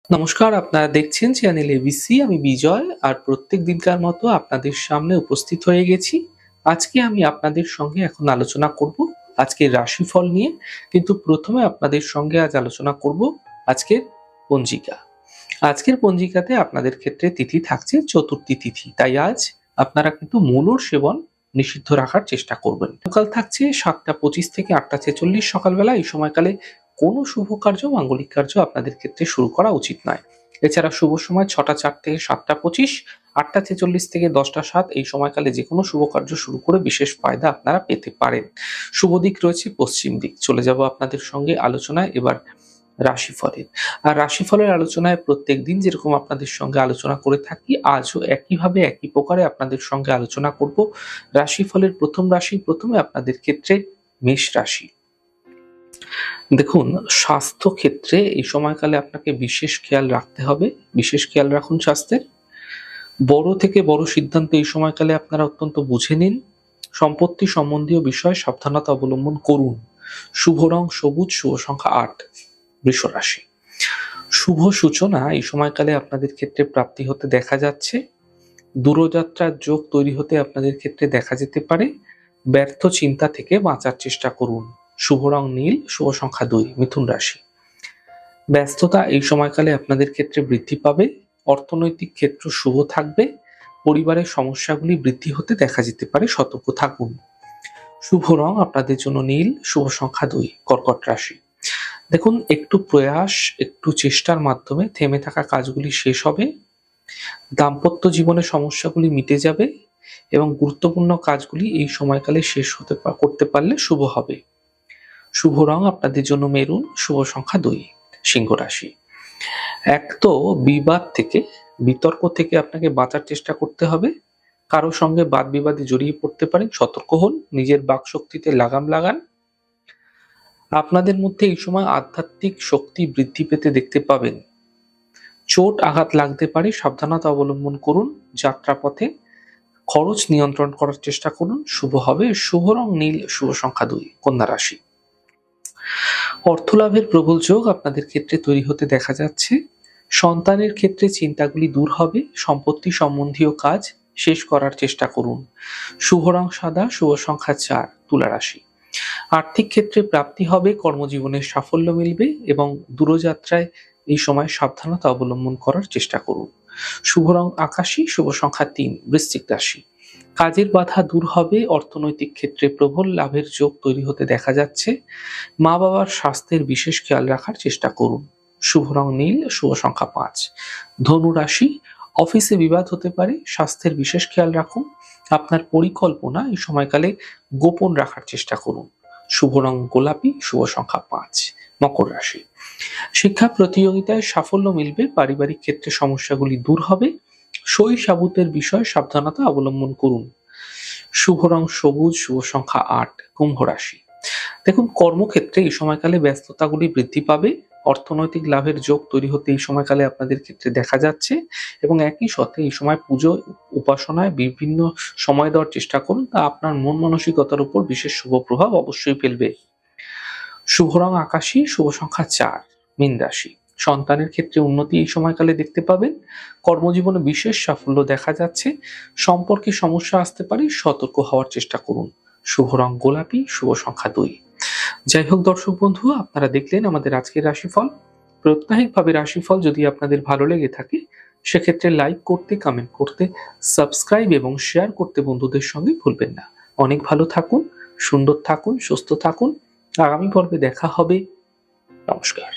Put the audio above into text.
নমস্কার, আপনারা দেখছেন চ্যানেল এবিসি। আমি বিজয়, আর প্রত্যেক দিনকার মতো আপনাদের সামনে উপস্থিত হয়ে গেছি। আজকে আমি আপনাদের সঙ্গে এখন আলোচনা করব আজকের রাশিফল নিয়ে। কিন্তু প্রথমে আপনাদের সঙ্গে আজ আলোচনা করব আজকের পঞ্জিকা। আজকের পঞ্জিকাতে আপনাদের ক্ষেত্রে তিথি থাকছে চতুর্থী তিথি, তাই আজ আপনারা কিন্তু মূলর সেবন নিষিদ্ধ রাখার চেষ্টা করবেন। সকাল থাকছে 7:25 থেকে 8:46 সকালবেলা। এই সময়কালে কোনো শুভ কার্য, মাঙ্গলিক কার্য আপনাদের ক্ষেত্রে শুরু করা উচিত নয়। এছাড়া শুভ সময় 6:04 থেকে 7:25, 8:46 থেকে 10:07 এই সময়কালে যে কোনো শুভ কার্য শুরু করে বিশেষ ফায়দা আপনারা পেতে পারেন। শুভ দিক রয়েছে পশ্চিম দিক। চলে যাব আপনাদের সঙ্গে আলোচনায় এবার রাশিফলের। আর রাশিফলের আলোচনায় প্রত্যেক দিন যেরকম আপনাদের সঙ্গে আলোচনা করে থাকি, আজও একইভাবে একই প্রকারে আপনাদের সঙ্গে আলোচনা করব রাশিফলের প্রথম রাশি। প্রথমে আপনাদের ক্ষেত্রে মেষ রাশি। দেখুন, স্বাস্থ্য ক্ষেত্রে এই সময়কালে আপনাকে বিশেষ খেয়াল রাখতে হবে। বিশেষ খেয়াল রাখুন স্বাস্থ্যের। বড় থেকে বড় সিদ্ধান্ত এই সময়কালে আপনারা অত্যন্ত বুঝে নিন। সম্পত্তি সম্বন্ধীয় বিষয়ে সাবধানতা অবলম্বন করুন। শুভ রং সবুজ, শুভ সংখ্যা 8। বৃষ রাশি। শুভ সূচনা এই সময়কালে আপনাদের ক্ষেত্রে প্রাপ্তি হতে দেখা যাচ্ছে। দূরযাত্রার যোগ তৈরি হতে আপনাদের ক্ষেত্রে দেখা যেতে পারে। ব্যর্থ চিন্তা থেকে বাঁচার চেষ্টা করুন। শুভ রং নীল, শুভ সংখ্যা 2। মিথুন রাশি। ব্যস্ততা এই সময়কালে আপনাদের ক্ষেত্রে বৃদ্ধি পাবে। অর্থনৈতিক ক্ষেত্র শুভ থাকবে। পরিবারের সমস্যাগুলি বৃদ্ধি হতে দেখা যেতে পারে, সতর্ক থাকুন। শুভ রং আপনাদের জন্য নীল, শুভ সংখ্যা 2। কর্কট রাশি। দেখুন, একটু প্রয়াস, একটু চেষ্টার মাধ্যমে থেমে থাকা কাজগুলি শেষ হবে। দাম্পত্য জীবনের সমস্যাগুলি মিটে যাবে এবং গুরুত্বপূর্ণ কাজগুলি এই সময়কালে শেষ করতে পারলে শুভ হবে। শুভ রং আপনাদের জন্য মেরুন, শুভ সংখ্যা 2। সিংহ রাশি। এক তো বিবাদ থেকে, বিতর্ক থেকে আপনাকে বাঁচার চেষ্টা করতে হবে। কারো সঙ্গে বাদ বিবাদে জড়িয়ে পড়তে পারেন, সতর্ক হন। নিজের বাকশক্তিতে লাগাম লাগান। আপনাদের মধ্যে এই সময় আধ্যাত্মিক শক্তি বৃদ্ধি পেতে দেখতে পাবেন। চোট আঘাত লাগতে পারে, সাবধানতা অবলম্বন করুন। যাত্রাপথে খরচ নিয়ন্ত্রণ করার চেষ্টা করুন। শুভ হবে। শুভ রং নীল, শুভ সংখ্যা 2। কন্যা রাশি। অর্থলাভের প্রবল যোগ আপনাদের ক্ষেত্রে তৈরি হতে দেখা যাচ্ছে। সন্তানের ক্ষেত্রে চিন্তাগুলি দূর হবে। সম্পত্তি সম্বন্ধীয় কাজ শেষ করার চেষ্টা করুন। শুভ রং সাদা, শুভ সংখ্যা 4। তুলা রাশি। আর্থিক ক্ষেত্রে প্রাপ্তি হবে, কর্মজীবনের সাফল্য মিলবে এবং দূরযাত্রায় এই সময় সাবধানতা অবলম্বন করার চেষ্টা করুন। শুভ রং আকাশী, শুভ সংখ্যা 3। বৃশ্চিক রাশি। কাজের বাধা দূর হবে। অর্থনৈতিক ক্ষেত্রে প্রবল লাভের যোগ তৈরি হতে দেখা যাচ্ছে। মা বাবার স্বাস্থ্যের বিশেষ খেয়াল রাখার চেষ্টা করুন। শুভ রং নীল, শুভ সংখ্যা 5। ধনু রাশি। অফিসে বিবাদ হতে পারে, স্বাস্থ্যের বিশেষ খেয়াল রাখুন। আপনার পরিকল্পনা এই সময়কালে গোপন রাখার চেষ্টা করুন। শুভ রং গোলাপি, শুভ সংখ্যা 5। মকর রাশি। শিক্ষা প্রতিযোগিতায় সাফল্য মিলবে। পারিবারিক ক্ষেত্রে সমস্যাগুলি দূর হবে। সই সাবুতের বিষয়ে সাবধানতা অবলম্বন করুন। শুভ রং সবুজ, শুভ সংখ্যা 8। কুম্ভ রাশি। দেখুন, কর্মক্ষেত্রে এই সময়কালে ব্যস্ততাগুলি বৃদ্ধি পাবে। অর্থনৈতিক লাভের যোগ তৈরি হতে এই সময়কালে আপনাদের ক্ষেত্রে দেখা যাচ্ছে এবং একই সাথে এই সময় পুজো উপাসনায় বিভিন্ন সময় দেওয়ার চেষ্টা করুন। তা আপনার মন মানসিকতার উপর বিশেষ শুভ প্রভাব অবশ্যই ফেলবে। শুভ রং আকাশী, শুভ সংখ্যা 4। মীন রাশি। সন্তানের ক্ষেত্রে উন্নতি এই সময়কালে দেখতে পাবেন। কর্মজীবনে বিশেষ সাফল্য দেখা যাচ্ছে। সম্পর্কে সমস্যা আসতে পারে, সতর্ক হওয়ার চেষ্টা করুন। শুভ রং গোলাপি, শুভ সংখ্যা 2। যাই হোক দর্শক বন্ধু, আপনারা দেখলেন আমাদের আজকের রাশিফল। প্রাত্যহিকভাবে রাশিফল যদি আপনাদের ভালো লেগে থাকে, সেক্ষেত্রে লাইক করতে, কমেন্ট করতে, সাবস্ক্রাইব এবং শেয়ার করতে বন্ধুদের সঙ্গে ভুলবেন না। অনেক ভালো থাকুন, সুন্দর থাকুন, সুস্থ থাকুন। আগামী পর্বে দেখা হবে। নমস্কার।